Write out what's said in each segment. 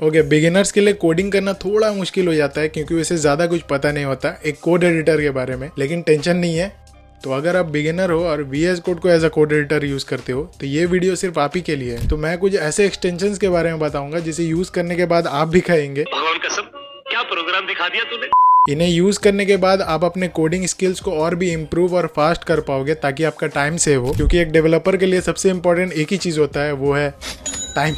Okay, beginners के लिए coding करना थोड़ा मुश्किल हो जाता है क्योंकि वैसे ज़्यादा कुछ पता नहीं होता एक कोड एडिटर के बारे में, लेकिन टेंशन नहीं है। तो अगर आप बिगिनर हो और VS कोड को as a code editor use करते हो तो ये वीडियो सिर्फ आप ही के लिए है। तो मैं कुछ ऐसे एक्सटेंशंस के बारे में बताऊंगा जिसे यूज़ करने के बाद आप भी कहेंगे भगवान कसम, क्या प्रोग्राम दिखा दिया तूने। इन्हें यूज़ करने के बाद आप अपने कोडिंग स्किल्स को और भी इम्प्रूव और फास्ट कर पाओगे ताकि आपका टाइम सेव हो, क्योंकि एक डेवलपर के लिए सबसे इंपॉर्टेंट एक ही चीज़ होता है, वो है टाइम।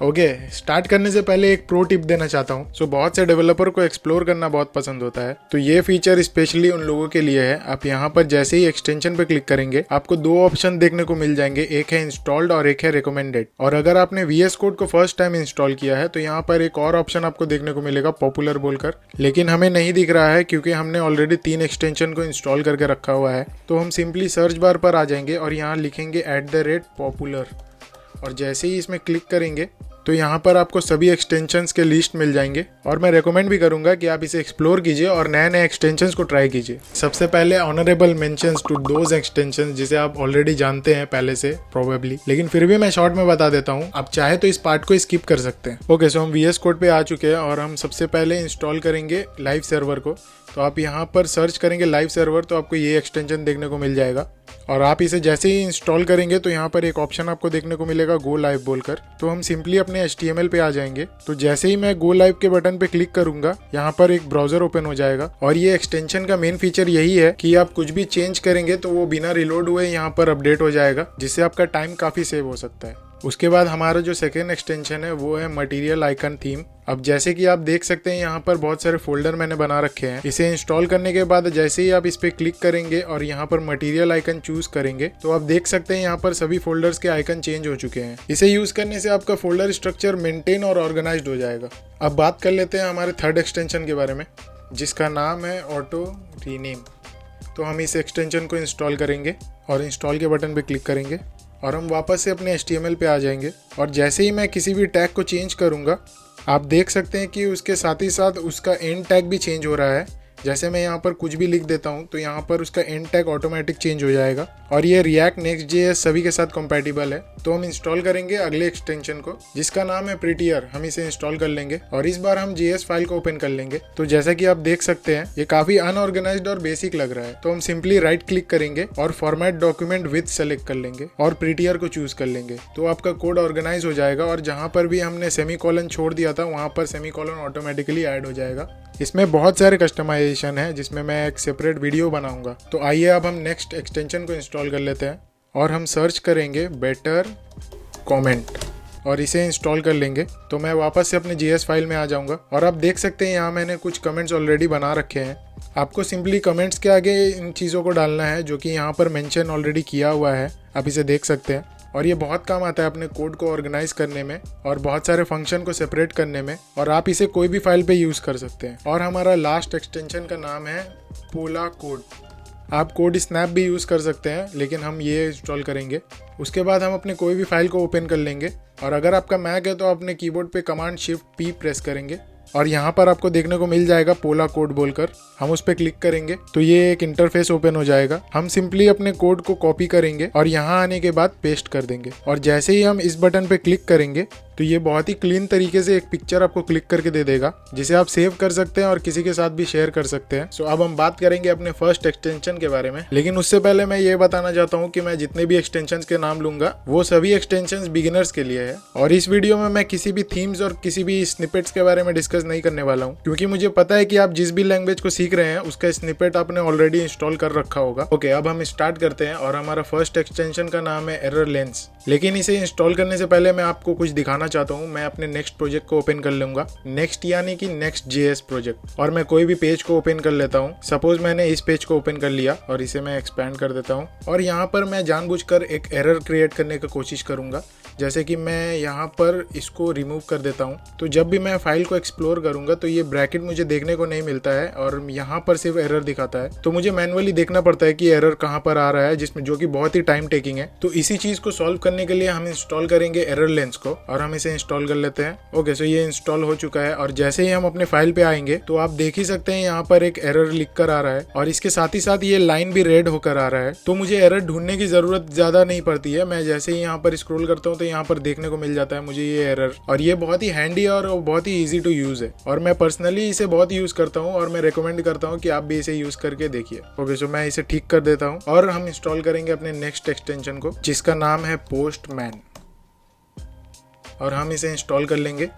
ओके, स्टार्ट करने से पहले एक प्रो टिप देना चाहता हूँ। सो बहुत से डेवलपर को एक्सप्लोर करना बहुत पसंद होता है, तो ये फीचर स्पेशली उन लोगों के लिए है। आप यहाँ पर जैसे ही एक्सटेंशन पे क्लिक करेंगे आपको दो ऑप्शन देखने को मिल जाएंगे, एक है इंस्टॉल्ड और एक है रिकमेंडेड। और अगर आपने VS कोड को फर्स्ट टाइम इंस्टॉल किया है तो यहाँ पर एक और ऑप्शन आपको देखने को मिलेगा पॉपुलर बोलकर, लेकिन हमें नहीं दिख रहा है क्योंकि हमने ऑलरेडी 3 एक्सटेंशन को इंस्टॉल करके रखा हुआ है। तो हम सिंपली सर्च बार पर आ जाएंगे और यहाँ लिखेंगे @popular, और जैसे ही इसमें क्लिक करेंगे तो यहाँ पर आपको सभी एक्सटेंशंस के लिस्ट मिल जाएंगे। और मैं रेकमेंड भी करूंगा कि आप इसे एक्सप्लोर कीजिए और नए नए एक्सटेंशंस को ट्राई कीजिए। सबसे पहले honourable mentions to those extensions जिसे आप ऑलरेडी जानते हैं पहले से प्रोबेबली, लेकिन फिर भी मैं शॉर्ट में बता देता हूँ, आप चाहे तो इस पार्ट को स्किप कर सकते हैं। ओके, सो हम VS कोड पे आ चुके हैं और हम सबसे पहले इंस्टॉल करेंगे लाइव सर्वर को। तो आप यहाँ पर सर्च करेंगे लाइव सर्वर तो आपको ये एक्सटेंशन देखने को मिल जाएगा, और आप इसे जैसे ही इंस्टॉल करेंगे तो यहाँ पर एक ऑप्शन आपको देखने को मिलेगा गो लाइव बोलकर। तो हम सिंपली अपने HTML पे आ जाएंगे। तो जैसे ही मैं गो लाइव के बटन पे क्लिक करूंगा यहाँ पर एक ब्राउजर ओपन हो जाएगा, और ये एक्सटेंशन का मेन फीचर यही है कि आप कुछ भी चेंज करेंगे तो वो बिना रिलोड हुए यहाँ पर अपडेट हो जाएगा, जिससे आपका टाइम काफी सेव हो सकता है। उसके बाद हमारा जो सेकेंड एक्सटेंशन है वो है मटेरियल आइकन थीम। अब जैसे कि आप देख सकते हैं यहाँ पर बहुत सारे फोल्डर मैंने बना रखे हैं। इसे इंस्टॉल करने के बाद जैसे ही आप इस पे क्लिक करेंगे और यहाँ पर मटेरियल आइकन चूज करेंगे तो आप देख सकते हैं यहाँ पर सभी फोल्डर्स के आइकन चेंज हो चुके हैं। इसे यूज करने से आपका फोल्डर स्ट्रक्चर मेंटेन और ऑर्गेनाइज्ड हो जाएगा। अब बात कर लेते हैं हमारे थर्ड एक्सटेंशन के बारे में, जिसका नाम है ऑटो रीनेम। तो हम इस एक्सटेंशन को इंस्टॉल करेंगे और इंस्टॉल के बटन पे क्लिक करेंगे और हम वापस से अपने HTML पे आ जाएंगे। और जैसे ही मैं किसी भी टैग को चेंज करूँगा आप देख सकते हैं कि उसके साथ ही साथ उसका एंड टैग भी चेंज हो रहा है। जैसे मैं यहाँ पर कुछ भी लिख देता हूँ तो यहाँ पर उसका एंड टैग ऑटोमेटिक चेंज हो जाएगा, और ये React, Next.js सभी के साथ कंपैटिबल है। तो हम इंस्टॉल करेंगे अगले एक्सटेंशन को जिसका नाम है प्रिटियर। हम इसे इंस्टॉल कर लेंगे और इस बार हम JS फाइल को ओपन कर लेंगे। तो जैसा कि आप देख सकते हैं ये काफी अनऑर्गेनाइज्ड और बेसिक लग रहा है। तो हम सिंपली राइट क्लिक करेंगे और फॉर्मेट डॉक्यूमेंट विद सेलेक्ट कर लेंगे और प्रिटियर को चूज कर लेंगे। तो आपका कोड ऑर्गेनाइज हो जाएगा और जहाँ पर भी हमने सेमीकोलन छोड़ दिया था वहाँ पर सेमीकोलन ऑटोमेटिकली ऐड हो जाएगा। इसमें बहुत सारे कस्टमाइजेशन है जिसमें मैं एक सेपरेट वीडियो बनाऊंगा। तो आइए अब हम नेक्स्ट एक्सटेंशन को इंस्टॉल कर लेते हैं और हम सर्च करेंगे बेटर कमेंट और इसे इंस्टॉल कर लेंगे। तो मैं वापस से अपने JS फाइल में आ जाऊंगा और आप देख सकते हैं यहाँ मैंने कुछ कमेंट्स ऑलरेडी बना रखे हैं। आपको सिंपली कमेंट्स के आगे इन चीज़ों को डालना है जो कि यहाँ पर मेंशन ऑलरेडी किया हुआ है, आप इसे देख सकते हैं। और ये बहुत काम आता है अपने कोड को ऑर्गेनाइज करने में और बहुत सारे फंक्शन को सेपरेट करने में, और आप इसे कोई भी फाइल पे यूज़ कर सकते हैं। और हमारा लास्ट एक्सटेंशन का नाम है पोला कोड। आप कोड स्नैप भी यूज़ कर सकते हैं, लेकिन हम ये इंस्टॉल करेंगे। उसके बाद हम अपने कोई भी फाइल को ओपन कर लेंगे और अगर आपका मैक है तो अपने कीबोर्ड पे कमांड शिफ्ट P प्रेस करेंगे और यहाँ पर आपको देखने को मिल जाएगा पोला कोड बोलकर। हम उस पर क्लिक करेंगे तो ये एक इंटरफेस ओपन हो जाएगा। हम सिंपली अपने कोड को कॉपी करेंगे और यहाँ आने के बाद पेस्ट कर देंगे, और जैसे ही हम इस बटन पे क्लिक करेंगे तो ये बहुत ही क्लीन तरीके से एक पिक्चर आपको क्लिक करके दे देगा जिसे आप सेव कर सकते हैं और किसी के साथ भी शेयर कर सकते हैं। सो अब हम बात करेंगे अपने फर्स्ट एक्सटेंशन के बारे में, लेकिन उससे पहले मैं ये बताना चाहता हूँ कि मैं जितने भी एक्सटेंशन के नाम लूंगा वो सभी एक्सटेंशन बिगिनर्स के लिए है, और इस वीडियो में मैं किसी भी थीम्स और किसी भी स्निपेट्स के बारे में डिस्कस नहीं करने वाला हूँ, क्योंकि मुझे पता है कि आप जिस भी लैंग्वेज को सीख रहे हैं उसका स्निपेट आपने ऑलरेडी इंस्टॉल कर रखा होगा। ओके, अब हम स्टार्ट करते हैं और हमारा फर्स्ट एक्सटेंशन का नाम है एरर लेंस। लेकिन इसे इंस्टॉल करने से पहले मैं आपको कुछ दिखाना चाहता हूँ। मैं अपने नेक्स्ट प्रोजेक्ट को ओपन कर लूंगा, नेक्स्ट यानी कि Next.js प्रोजेक्ट, और मैं कोई भी पेज को ओपन कर लेता हूँ। सपोज मैंने इस पेज को ओपन कर लिया और इसे मैं एक्सपैंड कर देता हूँ, और यहाँ पर मैं जानबूझकर एक एरर क्रिएट करने की कोशिश करूंगा। जैसे कि मैं यहाँ पर इसको रिमूव कर देता हूँ। तो जब भी मैं फाइल को एक्सप्लोर एक्सप्लोर करूंगा तो ये ब्रैकेट मुझे देखने को नहीं मिलता है और यहाँ पर सिर्फ एरर दिखाता है। तो मुझे मैनुअली देखना पड़ता है कि एरर कहाँ पर आ रहा है, जिसमें जो कि बहुत ही टाइम टेकिंग है। तो इसी चीज को सॉल्व करने के लिए हम इंस्टॉल करेंगे एरर लेंस को और हम इसे इंस्टॉल कर लेते हैं। ओके, सो ये इंस्टॉल हो चुका है और जैसे ही हम अपने फाइल पे आएंगे तो आप देख ही सकते हैं यहाँ पर एक एरर लिख कर आ रहा है और इसके साथ ही साथ ये लाइन भी रेड होकर आ रहा है। तो मुझे एरर ढूंढने की जरूरत ज्यादा नहीं पड़ती है, मैं जैसे ही यहाँ पर स्क्रॉल करता हूँ तो यहाँ पर देखने को मिल जाता है मुझे ये एरर, और ये बहुत ही हैंडी और बहुत ही इजी टू यूज है और मैं पर्सनली इसे बहुत यूज करता हूँ और मैं रिकमेंड करता हूँ कि आप भी इसे यूज करके देखिए। ओके, सो मैं इसे ठीक कर देता हूँ और हम इंस्टॉल करेंगे अपने नेक्स्ट एक्सटेंशन को जिसका नाम है पोस्टमैन और हम इसे इंस्टॉल कर लेंगे।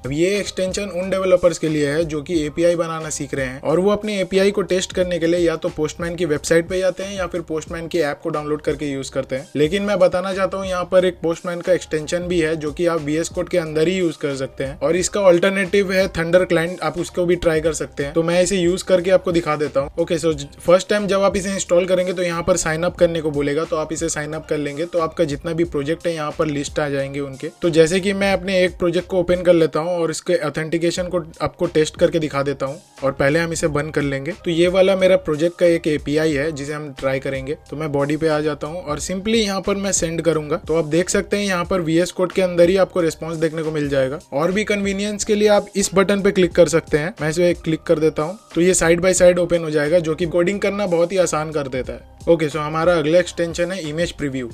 अब ये एक्सटेंशन उन डेवलपर्स के लिए है जो कि एपीआई बनाना सीख रहे हैं और वो अपनी एपीआई को टेस्ट करने के लिए या तो पोस्टमैन की वेबसाइट पे जाते हैं या फिर पोस्टमैन की ऐप को डाउनलोड करके यूज करते हैं। लेकिन मैं बताना चाहता हूँ यहाँ पर एक पोस्टमैन का एक्सटेंशन भी है जो कि आप VS कोड के अंदर ही यूज कर सकते हैं और इसका ऑल्टरनेटिव है थंडर क्लाइंट, आप उसको भी ट्राई कर सकते हैं। तो मैं इसे यूज करके आपको दिखा देता हूँ। ओके, सो फर्स्ट टाइम जब आप इसे इंस्टॉल करेंगे तो यहाँ पर साइन अप करने को बोलेगा, तो आप इसे साइन अप कर लेंगे तो आपका जितना भी प्रोजेक्ट है यहाँ पर लिस्ट आ जाएंगे उनके। तो जैसे कि मैं अपने एक प्रोजेक्ट को ओपन कर लेता हूँ और इसके ऑथेंटिकेशन को आपको टेस्ट करके दिखा देता हूं और पहले हम इसे बंद कर लेंगे। तो ये वाला मेरा प्रोजेक्ट का एक एपीआई है जिसे हम ट्राई करेंगे। तो मैं बॉडी पे आ जाता हूं और सिंपली यहाँ पर मैं सेंड करूंगा। तो आप देख सकते हैं यहाँ पर VS कोड के अंदर ही आपको रिस्पॉन्स देखने को मिल जाएगा और भी कन्वीनियंस के लिए आप इस बटन पे क्लिक कर सकते हैं। मैं इसे क्लिक कर देता हूँ तो ये साइड बाय साइड ओपन हो जाएगा जो कि कोडिंग करना बहुत ही आसान कर देता है। ओके, सो हमारा अगला एक्सटेंशन है इमेज प्रीव्यू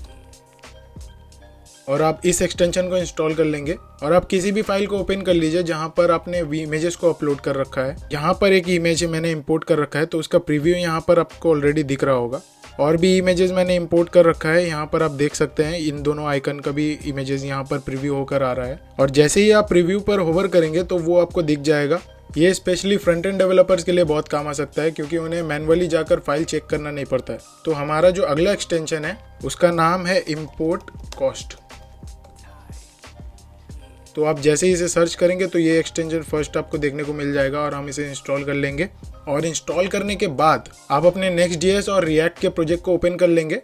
और आप इस एक्सटेंशन को इंस्टॉल कर लेंगे और आप किसी भी फाइल को ओपन कर लीजिए जहां पर आपने इमेजेस को अपलोड कर रखा है। यहाँ पर एक इमेज मैंने इंपोर्ट कर रखा है तो उसका प्रीव्यू यहाँ पर आपको ऑलरेडी दिख रहा होगा और भी इमेजेस मैंने इंपोर्ट कर रखा है। यहाँ पर आप देख सकते हैं इन दोनों आइकन का भी इमेजेस यहाँ पर प्रीव्यू होकर आ रहा है और जैसे ही आप प्रीव्यू पर होवर करेंगे तो वो आपको दिख जाएगा। ये स्पेशली फ्रंट एंड डेवलपर्स के लिए बहुत काम आ सकता है क्योंकि उन्हें मैनुअली जाकर फाइल चेक करना नहीं पड़ता है। तो हमारा जो अगला एक्सटेंशन है उसका नाम है इम्पोर्ट कॉस्ट। तो आप जैसे ही इसे सर्च करेंगे तो ये एक्सटेंशन फर्स्ट आपको देखने को मिल जाएगा और हम इसे इंस्टॉल कर लेंगे और इंस्टॉल करने के बाद आप अपने Next.js और React के प्रोजेक्ट को ओपन कर लेंगे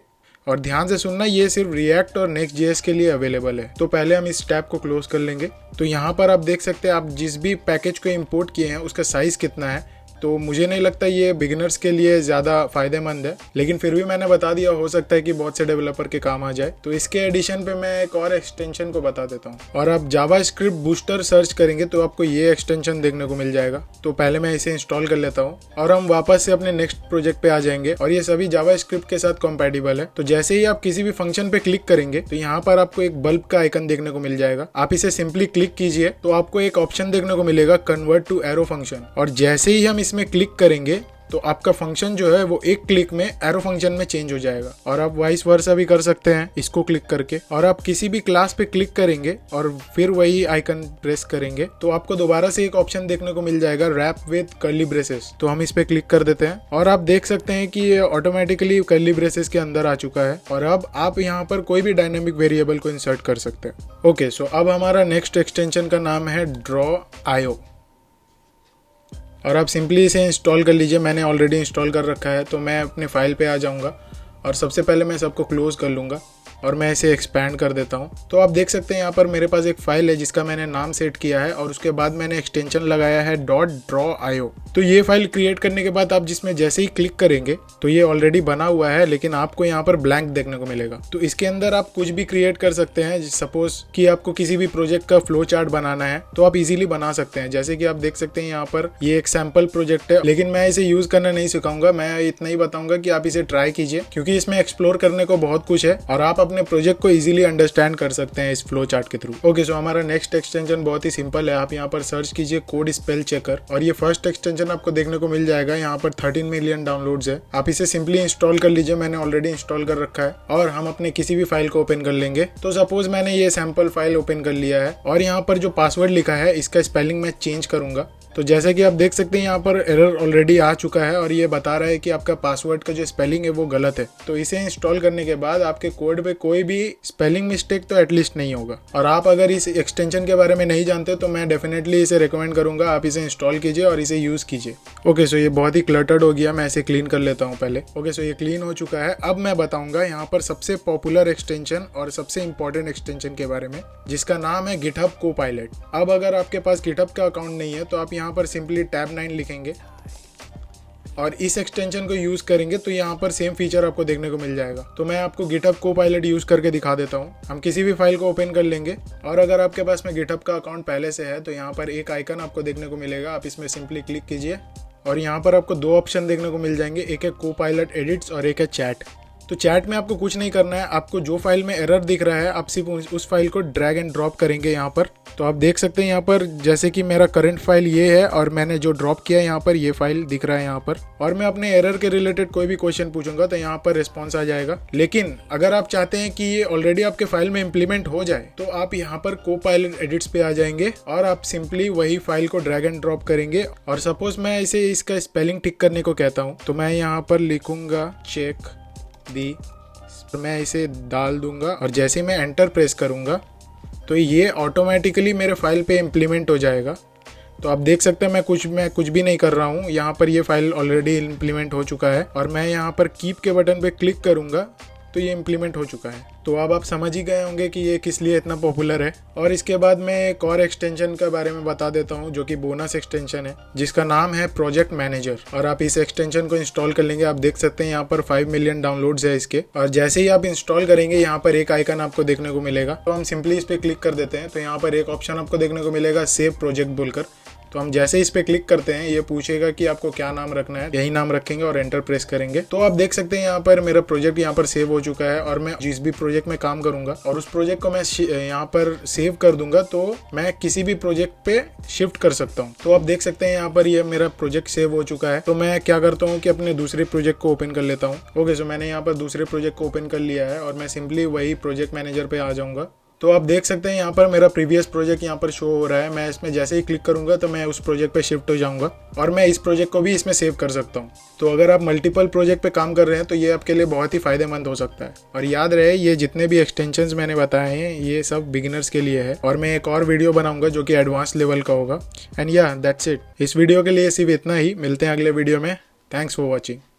और ध्यान से सुनना, ये सिर्फ React और Next.js के लिए अवेलेबल है। तो पहले हम इस टैब को क्लोज कर लेंगे। तो यहाँ पर आप देख सकते हैं आप जिस भी पैकेज को इंपोर्ट किए हैं उसका साइज कितना है। तो मुझे नहीं लगता ये बिगिनर्स के लिए ज़्यादा फायदेमंद है, लेकिन फिर भी मैंने बता दिया, हो सकता है कि बहुत से डेवलपर के काम आ जाए। तो इसके एडिशन पे मैं एक और एक्सटेंशन को बता देता हूँ और आप जावास्क्रिप्ट बूस्टर सर्च करेंगे तो आपको ये एक्सटेंशन देखने को मिल जाएगा। तो पहले मैं इसे इंस्टॉल कर लेता हूँ और हम वापस से अपने नेक्स्ट प्रोजेक्ट पे आ जाएंगे और ये सभी जावास्क्रिप्ट के साथ कंपैटिबल है। तो जैसे ही आप किसी भी फंक्शन पे क्लिक करेंगे तो यहाँ पर आपको एक बल्ब का आइकन देखने को मिल जाएगा। आप इसे सिंपली क्लिक कीजिए तो आपको एक ऑप्शन देखने को मिलेगा कन्वर्ट टू एरो फंक्शन और जैसे ही हम इसमें क्लिक करेंगे तो आपका फंक्शन जो है वो एक क्लिक में एरो फंक्शन में चेंज हो जाएगा। और आप वाइस वर्सा भी कर सकते हैं इसको क्लिक करके, और आप किसी भी क्लास पे क्लिक करेंगे और फिर वही आइकन प्रेस करेंगे तो आपको दोबारा से एक ऑप्शन देखने को मिल जाएगा रैप विद कर्ली ब्रेसेस। तो हम इस पे क्लिक कर देते हैं और आप देख सकते हैं कि ये ऑटोमेटिकली कर्ली ब्रेसेस के अंदर आ चुका है और अब आप यहाँ पर कोई भी डायनेमिक वेरिएबल को इंसर्ट कर सकते हैं। ओके, सो अब हमारा नेक्स्ट एक्सटेंशन का नाम है Draw.io और आप सिंपली इसे इंस्टॉल कर लीजिए। मैंने ऑलरेडी इंस्टॉल कर रखा है। तो मैं अपने फाइल पे आ जाऊंगा और सबसे पहले मैं सबको क्लोज कर लूँगा और मैं इसे एक्सपैंड कर देता हूँ। तो आप देख सकते हैं यहाँ पर मेरे पास एक फाइल है जिसका मैंने नाम सेट किया है और उसके बाद मैंने एक्सटेंशन लगाया है .draw.io। तो ये फाइल क्रिएट करने के बाद आप जिसमें जैसे ही क्लिक करेंगे तो ये ऑलरेडी बना हुआ है, लेकिन आपको यहाँ पर ब्लैंक देखने को मिलेगा। तो इसके अंदर आप कुछ भी क्रिएट कर सकते हैं। सपोज कि आपको किसी भी प्रोजेक्ट का फ्लो चार्ट बनाना है तो आप इजीली बना सकते हैं। जैसे कि आप देख सकते हैं यहाँ पर ये एक सैम्पल प्रोजेक्ट है, लेकिन मैं इसे यूज करना नहीं सिखाऊंगा। मैं इतना ही बताऊंगा कि आप इसे ट्राई कीजिए क्योंकि इसमें एक्सप्लोर करने को बहुत कुछ है और आप अपने प्रोजेक्ट को इजीली अंडरस्टैंड कर सकते हैं इस फ्लो चार्ट के थ्रू। ओके, सो हमारा नेक्स्ट एक्सटेंशन बहुत ही सिंपल है। आप यहाँ पर सर्च कीजिए कोड स्पेल चेकर और ये फर्स्ट एक्सटेंशन आपको देखने को मिल जाएगा। यहाँ पर 13 मिलियन डाउनलोड्स है। आप इसे सिंपली इंस्टॉल कर लीजिए। मैंने ऑलरेडी इंस्टॉल कर रखा है और हम अपने किसी भी फाइल को ओपन कर लेंगे। तो सपोज मैंने ये सैंपल फाइल ओपन कर लिया है और यहाँ पर जो पासवर्ड लिखा है इसका स्पेलिंग मैं चेंज करूंगा। तो जैसे कि आप देख सकते हैं यहाँ पर एरर ऑलरेडी आ चुका है और ये बता रहा है कि आपका पासवर्ड का जो स्पेलिंग है वो गलत है। तो इसे इंस्टॉल करने के बाद आपके कोड पे कोई भी स्पेलिंग मिस्टेक तो एटलीस्ट नहीं होगा। और आप अगर इस एक्सटेंशन के बारे में नहीं जानते तो मैं डेफिनेटली इसे रिकमेंड करूंगा, आप इसे इंस्टॉल कीजिए और इसे यूज़ कीजिए। ओके, सो ये बहुत ही क्लटर्ड हो गया, मैं इसे क्लीन कर लेता हूँ पहले। ओके, सो ये क्लीन हो चुका है। अब मैं बताऊंगा यहाँ पर सबसे पॉपुलर एक्सटेंशन और सबसे इंपॉर्टेंट एक्सटेंशन के बारे में, जिसका नाम है गिटहब कोपायलट। अब अगर आपके पास गिटहब का अकाउंट नहीं है तो आप यहाँ पर सिंपली टैब 9 लिखेंगे और इस एक्सटेंशन को यूज़ करेंगे तो यहाँ पर सेम फीचर आपको देखने को मिल जाएगा। तो मैं आपको गिटहब कोपायलट यूज़ करके दिखा देता हूँ। हम किसी भी फाइल को ओपन कर लेंगे और अगर आपके पास में गिटहब का अकाउंट पहले से है तो यहाँ पर एक आइकन आपको देखने को मिलेगा, आप इसमें सिंपली क्लिक कीजिए और यहाँ पर आपको दो ऑप्शन देखने को मिल जाएंगे, एक है कोपायलट एडिट्स और एक है चैट। तो चैट में आपको कुछ नहीं करना है, आपको जो फाइल में एरर दिख रहा है आप सिर्फ उस फाइल को ड्रैग एंड ड्रॉप करेंगे यहाँ पर। तो आप देख सकते हैं यहाँ पर जैसे कि मेरा करंट फाइल ये है और मैंने जो ड्रॉप किया है यहाँ पर ये फाइल दिख रहा है यहाँ पर। और मैं अपने एरर के रिलेटेड कोई भी क्वेश्चन पूछूंगा तो यहाँ पर रिस्पॉन्स आ जाएगा। लेकिन अगर आप चाहते हैं कि ये ऑलरेडी आपके फाइल में इम्प्लीमेंट हो जाए तो आप यहाँ पर कोपायलट एडिट्स पे आ जाएंगे और आप सिंपली वही फाइल को ड्रैग एंड ड्रॉप करेंगे। और सपोज मैं इसे इसका स्पेलिंग ठीक करने को कहता हूँ तो मैं यहाँ पर लिखूंगा चेक दी, तो मैं इसे डाल दूंगा और जैसे ही मैं एंटर प्रेस करूंगा तो ये ऑटोमेटिकली मेरे फाइल पे इम्प्लीमेंट हो जाएगा। तो आप देख सकते हैं मैं कुछ भी नहीं कर रहा हूँ, यहाँ पर ये फाइल ऑलरेडी इम्प्लीमेंट हो चुका है और मैं यहाँ पर कीप के बटन पे क्लिक करूँगा तो ये इम्प्लीमेंट हो चुका है। तो अब आप समझ ही गए होंगे कि ये किस लिए इतना पॉपुलर है। और इसके बाद मैं एक और एक्सटेंशन के बारे में बता देता हूँ जो कि बोनस एक्सटेंशन है, जिसका नाम है प्रोजेक्ट मैनेजर। और आप इस एक्सटेंशन को इंस्टॉल कर लेंगे। आप देख सकते हैं यहाँ पर 5 मिलियन डाउनलोड्स है इसके। और जैसे ही आप इंस्टॉल करेंगे यहाँ पर एक आइकन आपको देखने को मिलेगा, तो हम सिंपली इस पर क्लिक कर देते हैं। तो यहाँ पर एक ऑप्शन आपको देखने को मिलेगा सेव प्रोजेक्ट बोलकर। तो हम जैसे इस पे क्लिक करते हैं ये पूछेगा कि आपको क्या नाम रखना है, यही नाम रखेंगे और एंटर प्रेस करेंगे। तो आप देख सकते हैं यहाँ पर मेरा प्रोजेक्ट यहाँ पर सेव हो चुका है और मैं जिस भी प्रोजेक्ट में काम करूंगा और उस प्रोजेक्ट को मैं यहाँ पर सेव कर दूंगा तो मैं किसी भी प्रोजेक्ट पे शिफ्ट कर सकता हूँ। तो आप देख सकते हैं यहाँ पर ये मेरा प्रोजेक्ट सेव हो चुका है। तो मैं क्या करता हूँ कि अपने दूसरे प्रोजेक्ट को ओपन कर लेता हूँ। ओके, सो मैंने यहाँ पर दूसरे प्रोजेक्ट को ओपन कर लिया है और मैं सिंपली वही प्रोजेक्ट मैनेजर पे आ जाऊंगा। तो आप देख सकते हैं यहाँ पर मेरा प्रीवियस प्रोजेक्ट यहाँ पर शो हो रहा है। मैं इसमें जैसे ही क्लिक करूंगा तो मैं उस प्रोजेक्ट पे शिफ्ट हो जाऊंगा और मैं इस प्रोजेक्ट को भी इसमें सेव कर सकता हूँ। तो अगर आप मल्टीपल प्रोजेक्ट पे काम कर रहे हैं तो ये आपके लिए बहुत ही फायदेमंद हो सकता है। और याद रहे ये जितने भी एक्सटेंशंस मैंने बताए हैं ये सब बिगिनर्स के लिए है और मैं एक और वीडियो बनाऊंगा जो कि एडवांस लेवल का होगा। एंड या दैट्स इट, इस वीडियो के लिए सिर्फ इतना ही। मिलते हैं अगले वीडियो में। Thanks for watching.